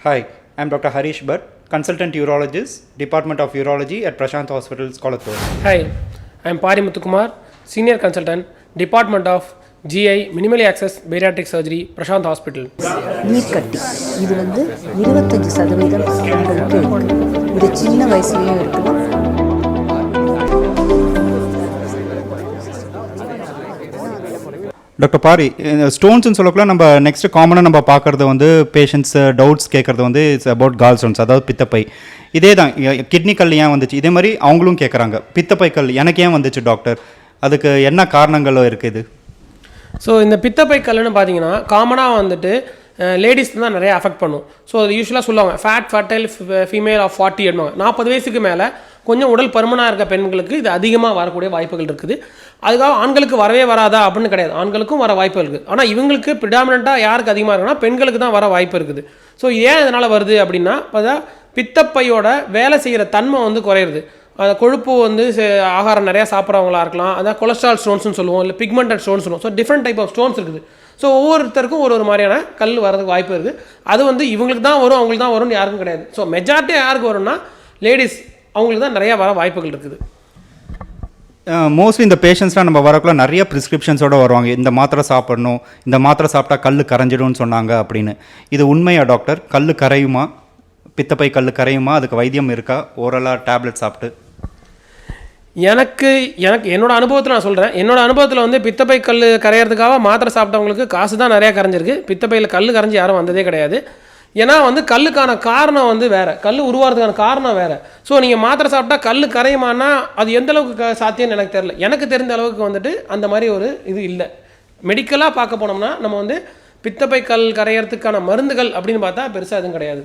Hi, I am Dr. Harish, consultant urologist, Department of Urology at Prashanth Hospital, Kolattur. Hi, I am Pari Muthukumar, senior consultant, Department of GI Minimally Access Bariatric Surgery, Prashanth Hospital. நீர்க்கட்டி இது 25% உங்களுக்கு இருக்கு. இது சின்ன வயசுலயே இருக்கு. Doctor Pari, ஸ்டோன்ஸ்னு சொல்லக்குள்ள நம்ம next காமனாக நம்ம பார்க்குறது வந்து பேஷண்ட்ஸ் டவுட்ஸ் கேட்குறது வந்து இட்ஸ் அபவுட் கால் ஸ்டோன்ஸ், அதாவது பித்தப்பை. இதே தான் கிட்னி கல் ஏன் வந்துச்சு, இதே மாதிரி அவங்களும் கேட்குறாங்க பித்தப்பை கல் எனக்கு ஏன் வந்துச்சு டாக்டர், அதுக்கு என்ன காரணங்களும் இருக்குது? ஸோ இந்த பித்தப்பை கல்லுன்னு பார்த்தீங்கன்னா காமனாக வந்துட்டு லேடிஸ் தான் நிறைய அஃபெக்ட் பண்ணும். ஸோ அது யூஸ்வலாக சொல்லுவாங்க ஃபர்டைல் ஃபீமேல் ஆஃப் 40 எடுவாங்க. 40 வயசுக்கு மேலே கொஞ்சம் உடல் பருமனாக இருக்க பெண்களுக்கு இது அதிகமாக வரக்கூடிய வாய்ப்புகள் இருக்குது. அதுக்காக ஆண்களுக்கு வரவே வராதா அப்படின்னு கிடையாது, ஆண்களுக்கும் வர வாய்ப்பு இருக்குது. ஆனால் இவங்களுக்கு ப்ரிடாமினண்ட்டாக யாருக்கு அதிகமாக இருக்குன்னா பெண்களுக்கு தான் வர வாய்ப்பு இருக்குது. ஸோ ஏன் இதனால் வருது அப்படின்னா இப்போ பித்தப்பையோட வேலை செய்கிற தன்மை வந்து குறையிறது. அந்த கொழுப்பு வந்து ஆகாரம் நிறையா சாப்பிட்றவங்களா இருக்கலாம், அதான் கொலஸ்ட்ரால் ஸ்டோன்ஸ்னு சொல்லுவோம், இல்லை பிக்மெண்டட் ஸ்டோன்ஸ் சொல்லுவோம். So different type of stones இருக்குது. ஸோ ஒவ்வொருத்தருக்கும் ஒரு மாதிரியான கல் வரதுக்கு வாய்ப்பு இருக்குது. அது வந்து இவங்களுக்கு தான் வரும் அவங்களுக்கு தான் வரும்னு யாருக்கும் கிடையாது. ஸோ மெஜாரிட்டி யாருக்கு வரும்னா லேடிஸ், அவங்களுக்கு தான் நிறையா வர வாய்ப்புகள் இருக்குது. மோஸ்ட்லி இந்த பேஷண்ட்ஸ்லாம் நம்ம வரக்குள்ள நிறைய ப்ரிஸ்கிரிப்ஷன்ஸோடு வருவாங்க. இந்த மாத்திரை சாப்பிடணும், இந்த மாத்திரை சாப்பிட்டா கல் கரைஞ்சிடும்னு சொன்னாங்க அப்படின்னு. இது உண்மையா டாக்டர்? கல் கரையுமா, பித்தப்பை கல் கரையுமா, அதுக்கு வைத்தியம் இருக்கா, ஓரலாக டேப்லெட் சாப்பிட்டு? எனக்கு என்னோட அனுபவத்தில் நான் சொல்கிறேன். என்னோட அனுபவத்தில் வந்து பித்தப்பை கல் கரையிறதுக்காக மாத்திரை சாப்பிட்டவங்களுக்கு காசு தான் நிறையா கரைஞ்சிருக்கு. பித்தப்பையில் கல் கரைஞ்சி யாரும் வந்ததே கிடையாது. ஏன்னா வந்து கல்லுக்கான காரணம் வந்து வேறு, கல் உருவாகிறதுக்கான காரணம் வேறு. ஸோ நீங்கள் மாத்திரை சாப்பிட்டா கல் கரையுமானா அது எந்தளவுக்கு சாத்தியம்னு எனக்கு தெரியல. எனக்கு தெரிந்த அளவுக்கு வந்துட்டு அந்த மாதிரி ஒரு இது இல்லை. மெடிக்கலாக பார்க்க போனோம்னா நம்ம வந்து பித்தப்பை கல் கரையிறதுக்கான மருந்துகள் அப்படின்னு பார்த்தா பெருசாக எதுவும் கிடையாது.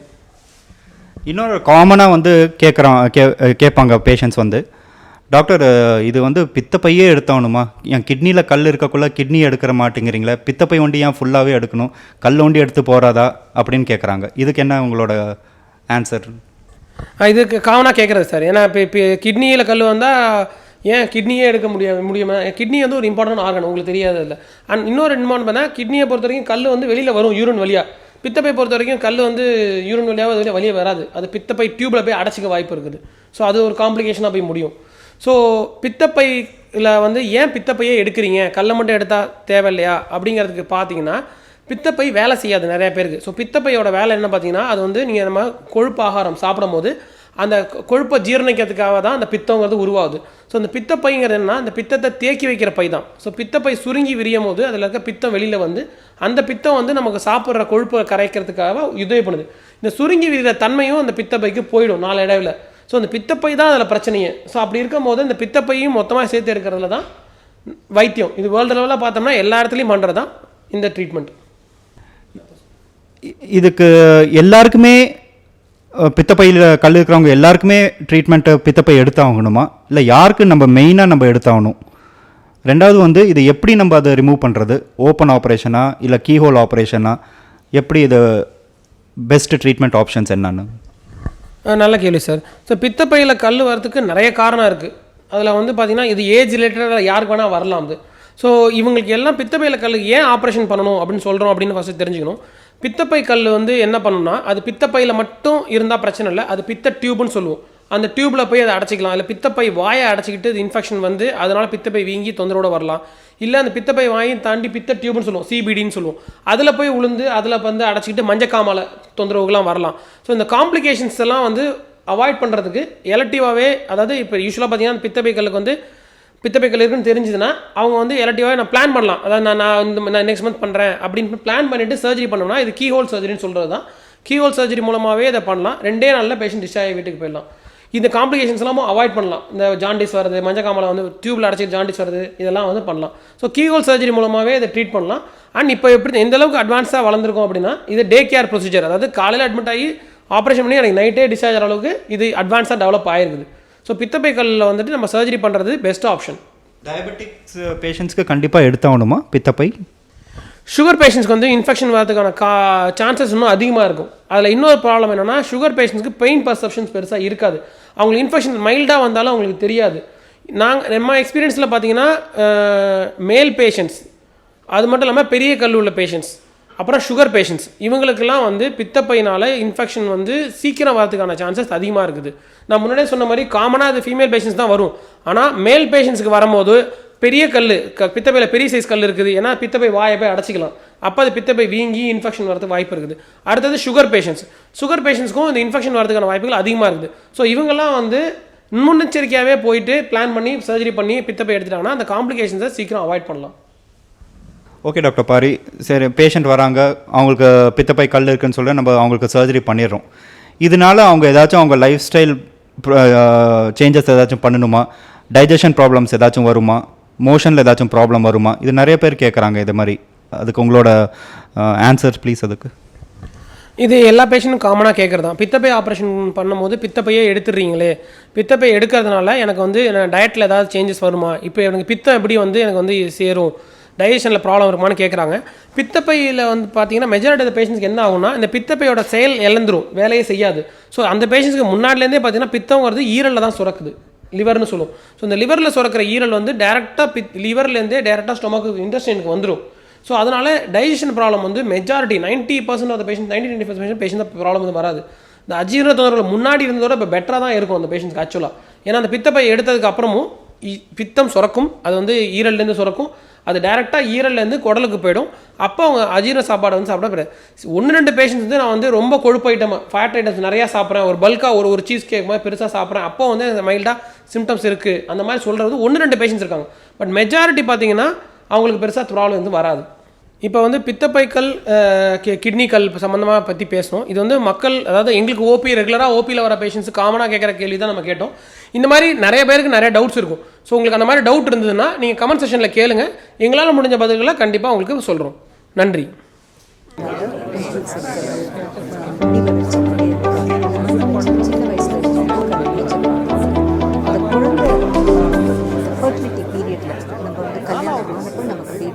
இன்னொரு காமனாக வந்து கேட்பாங்க பேஷண்ட்ஸ் வந்து, டாக்டர் இது வந்து பித்தப்பையே எடுத்தாகணுமா, என் கிட்னியில் கல் இருக்கக்குள்ள கிட்னி எடுக்கிற மாட்டேங்கிறீங்களே, பித்தப்பை ஒண்டி ஏன் ஃபுல்லாகவே எடுக்கணும், கல் ஒண்டி எடுத்து போகிறாதா அப்படின்னு கேட்குறாங்க. இதுக்கு என்ன உங்களோட ஆன்சர்? இதுக்கு காமனாக கேட்குறது சார். ஏன்னா இப்போ கிட்னியில் கல் வந்தால் ஏன் கிட்னியே எடுக்க முடியுமா? கிட்னி வந்து ஒரு இம்பார்ட்டன்ட் ஆர்கன், உங்களுக்கு தெரியாது இல்லை. அண்ட் இன்னொரு இம்பார்ட்டன் பார்த்தா கிட்னியை பொறுத்த வரைக்கும் கல் வந்து வெளியில் வரும் யூரின் வழியாக. பித்தப்பை பொறுத்த வரைக்கும் கல் வந்து யூரின் வழியாக வெளியே வராது, அது பித்தப்பை டியூப்பில் போய் அடைச்சிக்க வாய்ப்பு இருக்குது. ஸோ அது ஒரு காம்ப்ளிகேஷனாக போய் முடியும். ஸோ பித்தப்பையில் வந்து ஏன் பித்தப்பையே எடுக்கிறீங்க, கல்லை மட்டும் எடுத்தால் தேவையில்லையா அப்படிங்கிறதுக்கு பார்த்தீங்கன்னா பித்தப்பை வேலை செய்யாது நிறைய பேருக்கு. ஸோ பித்தப்பையோட வேலை என்ன பார்த்தீங்கன்னா, அது வந்து நீங்கள் நம்ம கொழுப்பு ஆகாரம் சாப்பிடும் போது அந்த கொழுப்பை ஜீரணிக்கிறதுக்காக தான் அந்த பித்தங்கிறது உருவாகுது. ஸோ அந்த பித்தப்பைங்கிறது என்னன்னா அந்த பித்தத்தை தேக்கி வைக்கிற பை தான். ஸோ பித்தப்பை சுருங்கி விரியும் போது அதில் இருக்க பித்தம் வெளியில் வந்து அந்த பித்தம் வந்து நமக்கு சாப்பிட்ற கொழுப்பை கரைக்கிறதுக்காக உதவி பண்ணுது. இந்த சுருங்கி விரிகிற தன்மையும் அந்த பித்தப்பைக்கு போயிடும் நாளடைவில். ஸோ அந்த பித்தப்பை தான் அதில் பிரச்சனையே. ஸோ அப்படி இருக்கும் போது இந்த பித்தப்பையும் மொத்தமாக சேர்த்து எடுக்கிறதுல தான் வைத்தியம். இது வேர்ல்டு லெவலில் பார்த்தோம்னா எல்லா இடத்துலையும் பண்ணுறது தான் இந்த ட்ரீட்மெண்ட். இதுக்கு எல்லாருக்குமே பித்தப்பையில் கல் இருக்கிறவங்க எல்லாருக்குமே ட்ரீட்மெண்ட்டு பித்தப்பை எடுத்தாகணுமா, இல்லை யாருக்கு நம்ம மெயினாக நம்ம எடுத்தாகணும்? ரெண்டாவது வந்து இது எப்படி நம்ம அதை ரிமூவ் பண்ணுறது, ஓப்பன் ஆப்ரேஷனா இல்லை கீஹோல் ஆப்ரேஷனா, எப்படி இது பெஸ்ட் ட்ரீட்மெண்ட் ஆப்ஷன்ஸ் என்னன்னு? நல்ல கேள்வி சார். ஸோ பித்தப்பையில் கல் வரதுக்கு நிறைய காரணம் இருக்குது. அதில் வந்து பார்த்திங்கன்னா இது ஏஜ் ரிலேட்டடாக யாருக்கு வேணால் வரலாம். அது ஸோ இவங்களுக்கு எல்லாம் பித்தப்பையில் கல் ஏன் ஆப்ரேஷன் பண்ணணும் அப்படின்னு சொல்கிறோம் அப்படின்னு ஃபஸ்ட்டு தெரிஞ்சுக்கணும். பித்தப்பை கல் வந்து என்ன பண்ணணும்னா அது பித்தப்பையில் மட்டும் இருந்தால் பிரச்சனை இல்லை, அது பித்த டியூப்னு சொல்லுவோம். அந்த டியூப்பில் போய் அதை அடைச்சிக்கலாம். இல்லை பித்தப்பை வாயை அடைச்சிக்கிட்டு இது இன்ஃபெக்ஷன் வந்து அதனால் பித்தப்பை வீங்கி தொந்தரோடு வரலாம். இல்லை அந்த பித்தப்பை வாயை தாண்டி பித்த டியூப்னு சொல்லுவோம், சிபிடின்னு சொல்லுவோம், அதில் போய் உளுந்து அதில் வந்து அடைச்சிக்கிட்டு மஞ்சக்காமலை தொந்தரவுகள்லாம் வரலாம். ஸோ இந்த காம்ப்ளிகேஷன்ஸ் எல்லாம் வந்து அவாய்ட் பண்ணுறதுக்கு எலக்டிவாகவே, அதாவது இப்போ யூஸ்வலாக பார்த்தீங்கன்னா பித்தப்பை கல்லுக்கு வந்து பித்தப்பை கல் இருக்குன்னு தெரிஞ்சுதுன்னா அவங்க வந்து எலக்டிவாகவே நான் பிளான் பண்ணலாம். அதாவது நான் நெக்ஸ்ட் மந்த் பண்ணுறேன் அப்படின்னு பிளான் பண்ணிவிட்டு சர்ஜரி பண்ணோம்னா இது கீஹோல் சர்ஜரின்னு சொல்கிறது தான். கீஹோல் சர்ஜரி மூலமாகவே இதை பண்ணலாம். 2 நாளில் பேஷண்ட் டிஸ்சார்ஜ் வீட்டுக்கு போயிடலாம். இந்த காம்ப்ளிகேஷன்ஸ் எல்லாம் அவாய்ட் பண்ணலாம். இந்த ஜாண்டிஸ் வருது, மஞ்சக்காமலை வந்து டியூப்பில் அடைச்சி ஜாண்டிஸ் வருது, இதெல்லாம் வந்து பண்ணலாம். ஸோ கீஹோல் சர்ஜரி மூலமாகவே இதை ட்ரீட் பண்ணலாம். அண்ட் இப்போ எப்படி எந்த அளவுக்கு அட்வான்ஸாக வளர்ந்துருக்கும் அப்படின்னா இது டே கேர் ப்ரொசீஜர், அதாவது காலையில் அட்மிட் ஆகி ஆப்ரேஷன் பண்ணி எனக்கு நைட்டே டிஸ்சார்ஜ் ஆகிற அளவுக்கு இது அட்வான்ஸாக டெவலப் ஆகிருக்குது. ஸோ பித்தப்பை கல்லில் வந்துட்டு நம்ம சர்ஜரி பண்ணுறது பெஸ்ட் ஆப்ஷன். டயபெட்டிக்ஸ் பேஷண்ட்ஸ்க்கு கண்டிப்பாக எடுத்தாகணுமா பித்தப்பை? சுகர் பேஷண்ட்ஸ்க்கு வந்து இன்ஃபெக்ஷன் வரதுக்கான சான்சஸ் இன்னும் அதிகமாக இருக்கும். அதில் இன்னொரு ப்ராப்ளம் என்னென்னா சுகர் பேஷண்ட்ஸ்க்கு பெயின் பர்செப்ஷன்ஸ் பெருசாக இருக்காது. அவங்களுக்கு இன்ஃபெக்ஷன் மைல்டாக வந்தாலும் அவங்களுக்கு தெரியாது. நம்ம எக்ஸ்பீரியன்ஸில் பார்த்தீங்கன்னா மேல் பேஷண்ட்ஸ், அது மட்டும் இல்லாமல் பெரிய கல் உள்ள பேஷண்ட்ஸ், அப்புறம் சுகர் பேஷண்ட்ஸ் இவங்களுக்கெல்லாம் வந்து பித்தப்பையினால் இன்ஃபெக்ஷன் வந்து சீக்கிரம் வரதுக்கான சான்சஸ் அதிகமாக இருக்குது. நான் முன்னாடியே சொன்ன மாதிரி காமனாக அது ஃபீமேல் பேஷண்ட்ஸ் தான் வரும். ஆனால் மேல் பேஷண்ட்ஸுக்கு வரும்போது பெரிய கல் பித்தப்பையில் பெரிய சைஸ் கல் இருக்குது. ஏன்னா பித்தப்பை வாயை போய் அடைச்சிக்கலாம். அப்போ அது பித்தப்பை வீங்கி இன்ஃபெக்ஷன் வரதுக்கு வாய்ப்பு இருக்குது. அடுத்தது சுகர் பேஷண்ட்ஸ்க்கும் இந்த இன்ஃபெக்ஷன் வரதுக்கான வாய்ப்புகள் அதிகமாக இருக்குது. ஸோ இவங்கெல்லாம் வந்து முன்னெச்சரிக்கையாகவே போயிட்டு பிளான் பண்ணி சர்ஜரி பண்ணி பித்தப்பை எடுத்துட்டாங்கன்னா அந்த காம்ப்ளிகேஷன்ஸை சீக்கிரம் அவாய்ட் பண்ணலாம். ஓகே டாக்டர் பாரி, சரி பேஷண்ட் வராங்க, அவங்களுக்கு பித்தப்பை கல் இருக்குன்னு சொல்லி நம்ம அவங்களுக்கு சர்ஜரி பண்ணிடுறோம். இதனால அவங்க ஏதாச்சும் அவங்க லைஃப் ஸ்டைல் சேஞ்சஸ் ஏதாச்சும் பண்ணணுமா, டைஜஷன் ப்ராப்ளம்ஸ் ஏதாச்சும் வருமா, மோஷனில் ஏதாச்சும் ப்ராப்ளம் வருமா, இது நிறைய பேர் கேட்குறாங்க இது மாதிரி. அதுக்கு உங்களோட ஆன்சர் ப்ளீஸ். அதுக்கு இது எல்லா பேஷண்ட்டும் காமனாக கேட்குறது தான். பித்தப்பை ஆப்ரேஷன் பண்ணும்போது பித்தப்பையே எடுத்துடுறீங்களே, பித்தப்பை எடுக்கிறதுனால எனக்கு வந்து டயட்டில் ஏதாவது சேஞ்சஸ் வருமா, இப்போ எனக்கு பித்தம் எப்படி வந்து எனக்கு வந்து சேரும், டைஜஷனில் ப்ராப்ளம் இருக்குமான்னு கேட்குறாங்க. பித்தப்பையில் வந்து பார்த்தீங்கன்னா மெஜாரிட்டி ஆஃப் பேஷண்ட்ஸ்க்கு என்ன ஆகும்னா இந்த பித்தப்பையோட செயல் இழந்துரும், வேலையே செய்யாது. ஸோ அந்த பேஷண்ட்ஸ்க்கு முன்னாடிலேருந்தே பார்த்தீங்கன்னா பித்தங்கிறது ஈரலில் தான் சுரக்குது, லிவர்னு சொல்லுவோம். ஸோ இந்த லிவரில் சுரக்கிற ஈரல் வந்து டேரெக்டாக லிவர்லேருந்தே டேரெக்டாக ஸ்டொமக்கு இன்டெஸ்டைனுக்கு வந்துடும். ஸோ அதனால் டைஜஷன் ப்ராப்ளம் வந்து majority 90% of patient 90-95% patient problem வந்து வராது. இந்த அஜீரண தொந்தரவு முன்னாடி இருந்ததோட இப்போ பெட்டராக தான் இருக்கும் அந்த பேஷண்ட்ஸ்க்கு ஆக்சுவலாக. ஏன்னா அந்த பித்தப்பை எடுத்ததுக்கு அப்புறமும் பித்தம் சுரக்கும், அது வந்து ஈரல்லேருந்து சுரக்கும், அது டேரெக்டாக ஈரல்லேருந்து குடலுக்கு போயிடும். அப்போ அவங்க அஜீரண சாப்பாடு வந்து சாப்பிட போயிடாது. 1-2 பேஷண்ட்ஸ் வந்து நான் வந்து ரொம்ப கொழுப்பு ஐட்டம் ஃபேட் ஐட்டம்ஸ் நிறையா சாப்பிட்றேன், ஒரு பல்காக ஒரு சீஸ் கேக் மாதிரி பெருசாக சாப்பிட்றேன், அப்போ வந்து மைல்டாக சிம்டம்ஸ் இருக்குது அந்த மாதிரி சொல்கிறது 1-2 பேஷண்ட்ஸ் இருக்காங்க. பட் மெஜாரிட்டி பார்த்தீங்கன்னா அவங்களுக்கு பெருசாக ப்ராப்ளம் வந்து வராது. இப்போ வந்து பித்தப்பைக்கல் கிட்னி கல் சம்மந்தமாக பற்றி பேசணும். இது வந்து மக்கள், அதாவது எங்களுக்கு ரெகுலராக ஓபியில் வர பேஷண்ட்ஸ் காமனாக கேட்குற கேள்வி தான் நம்ம கேட்டோம். இந்த மாதிரி நிறைய பேருக்கு நிறைய டவுட்ஸ் இருக்கும். ஸோ உங்களுக்கு அந்த மாதிரி டவுட் இருந்ததுன்னா நீங்கள் கமெண்ட் செக்ஷனில் கேளுங்க, எங்களால் முடிஞ்ச பதில்களை கண்டிப்பாக உங்களுக்கு சொல்கிறோம். நன்றி. சின்ன வயசுல அந்த குழந்தை ஃபர்டிலிட்டி பீரியட்ல நம்ம வந்து கல்யாணம் ஆனப்போ நமக்கு